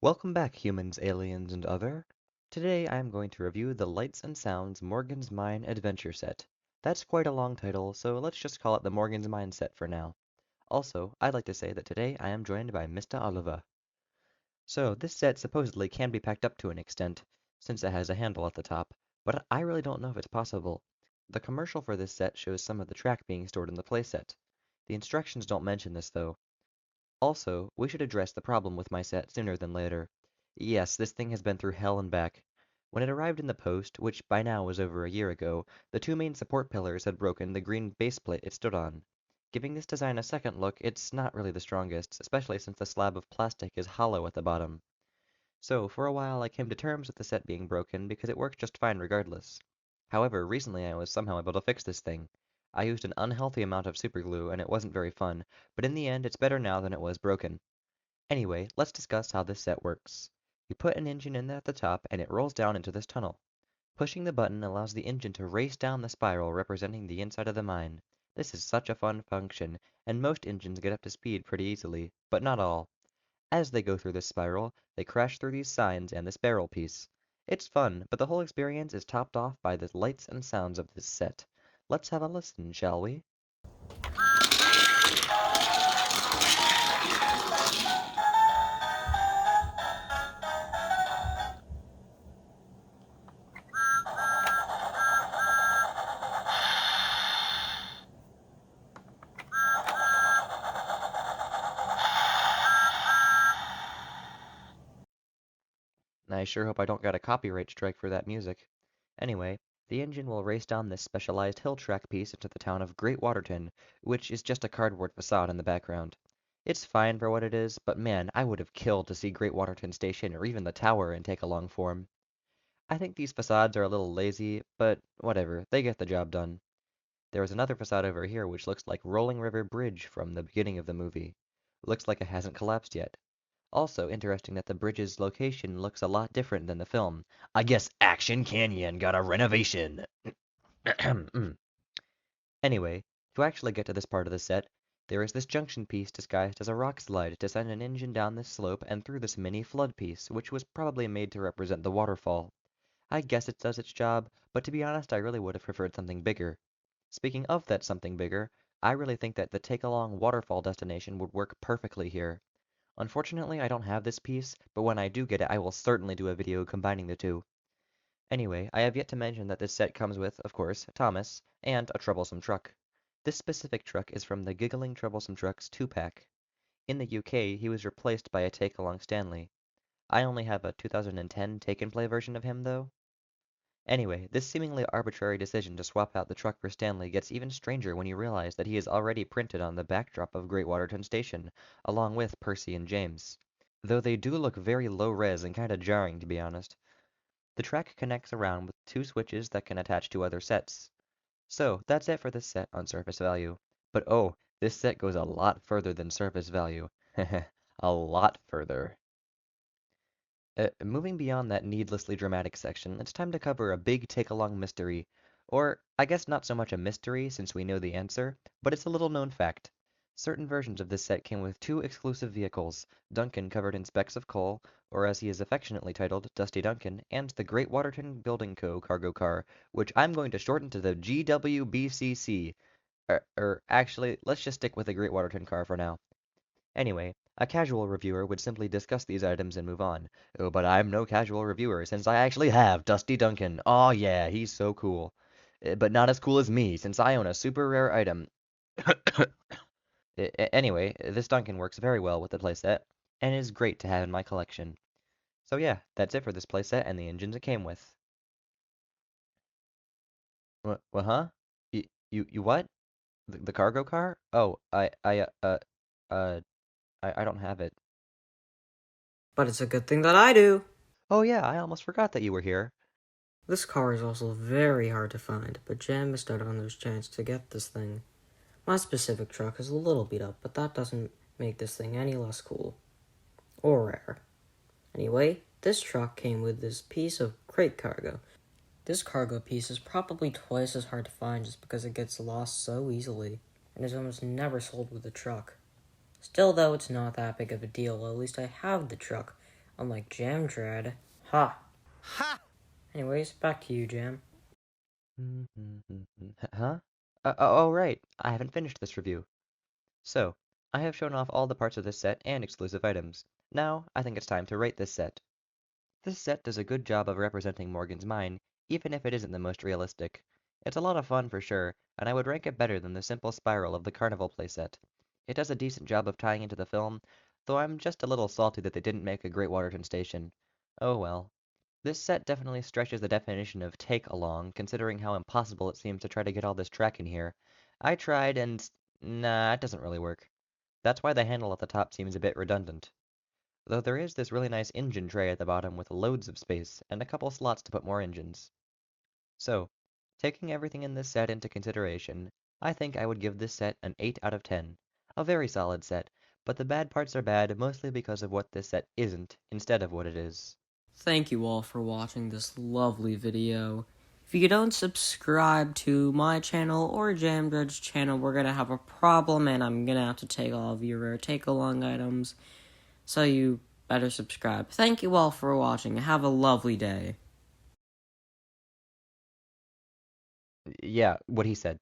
Welcome back, humans, aliens, and other. Today I am going to review the Lights and Sounds Morgan's Mine Adventure Set. That's quite a long title, so let's just call it the Morgan's Mine set for now. Also, I'd like to say that today I am joined by Mr. Olivuh. So, this set supposedly can be packed up to an extent, since it has a handle at the top, but I really don't know if it's possible. The commercial for this set shows some of the track being stored in the playset. The instructions don't mention this though. Also, we should address the problem with my set sooner than later. Yes, this thing has been through hell and back. When it arrived in the post, which by now was over a year ago, the two main support pillars had broken the green baseplate it stood on. Giving this design a second look, it's not really the strongest, especially since the slab of plastic is hollow at the bottom. So, for a while I came to terms with the set being broken because it worked just fine regardless. However, recently I was somehow able to fix this thing. I used an unhealthy amount of superglue and it wasn't very fun, but in the end it's better now than it was broken. Anyway, let's discuss how this set works. You put an engine in at the top and it rolls down into this tunnel. Pushing the button allows the engine to race down the spiral representing the inside of the mine. This is such a fun function, and most engines get up to speed pretty easily, but not all. As they go through this spiral, they crash through these signs and this barrel piece. It's fun, but the whole experience is topped off by the lights and sounds of this set. Let's have a listen, shall we? I sure hope I don't get a copyright strike for that music. Anyway, the engine will race down this specialized hill track piece into the town of Great Waterton, which is just a cardboard facade in the background. It's fine for what it is, but man, I would have killed to see Great Waterton Station or even the tower in take-along form. I think these facades are a little lazy, but whatever, they get the job done. There is another facade over here which looks like Rolling River Bridge from the beginning of the movie. Looks like it hasn't collapsed yet. Also interesting that the bridge's location looks a lot different than the film. I guess Action Canyon got a renovation. Anyway, to actually get to this part of the set, there is this junction piece disguised as a rock slide to send an engine down this slope and through this mini flood piece, which was probably made to represent the waterfall. I guess it does its job, but to be honest, I really would have preferred something bigger. Speaking of that something bigger, I really think that the take-along waterfall destination would work perfectly here. Unfortunately, I don't have this piece, but when I do get it, I will certainly do a video combining the two. Anyway, I have yet to mention that this set comes with, of course, Thomas, and a troublesome truck. This specific truck is from the Giggling Troublesome Trucks 2-pack. In the UK, he was replaced by a take-along Stanley. I only have a 2010 take-and-play version of him, though. Anyway, this seemingly arbitrary decision to swap out the truck for Stanley gets even stranger when you realize that he is already printed on the backdrop of Great Waterton Station, along with Percy and James. Though they do look very low-res and kinda jarring, to be honest. The track connects around with two switches that can attach to other sets. So, that's it for this set on surface value. But oh, this set goes a lot further than surface value. A lot further. Moving beyond that needlessly dramatic section, it's time to cover a big take-along mystery. Or, I guess not so much a mystery since we know the answer, but it's a little-known fact. Certain versions of this set came with two exclusive vehicles, Duncan covered in specks of coal, or as he is affectionately titled, Dusty Duncan, and the Great Waterton Building Co. cargo car, which I'm going to shorten to the GWBCC. Actually, let's just stick with the Great Waterton car for now. Anyway, a casual reviewer would simply discuss these items and move on. Oh, but I'm no casual reviewer since I actually have Dusty Duncan. Aw yeah, he's so cool. But not as cool as me since I own a super rare item. Anyway, this Duncan works very well with the playset and is great to have in my collection. So yeah, that's it for this playset and the engines it came with. What, huh? You what? The cargo car? Oh, uh, I don't have it. But it's a good thing that I do. Oh yeah, I almost forgot that you were here. This car is also very hard to find, but Jam missed out on his chance to get this thing. My specific truck is a little beat up, but that doesn't make this thing any less cool. Or rare. Anyway, this truck came with this piece of crate cargo. This cargo piece is probably twice as hard to find just because it gets lost so easily, and is almost never sold with the truck. Still, though, it's not that big of a deal. At least I have the truck. unlike Jam Dread. Ha! Ha! Anyways, back to you, Jam. Huh? Oh, right. I haven't finished this review. So, I have shown off all the parts of this set and exclusive items. Now, I think it's time to rate this set. This set does a good job of representing Morgan's mine, even if it isn't the most realistic. It's a lot of fun for sure, and I would rank it better than the simple spiral of the Carnival playset. It does a decent job of tying into the film, though I'm just a little salty that they didn't make a Great Waterton station. Oh well. This set definitely stretches the definition of take along, considering how impossible it seems to try to get all this track in here. I tried and nah, it doesn't really work. That's why the handle at the top seems a bit redundant. Though there is this really nice engine tray at the bottom with loads of space and a couple slots to put more engines. So, taking everything in this set into consideration, I think I would give this set an 8 out of 10. A very solid set, but the bad parts are bad mostly because of what this set isn't instead of what it is. Thank you all for watching this lovely video. If you don't subscribe to my channel or Jam Dread's channel, we're gonna have a problem and I'm gonna have to take all of your rare take-along items. So you better subscribe. Thank you all for watching. Have a lovely day. Yeah, what he said.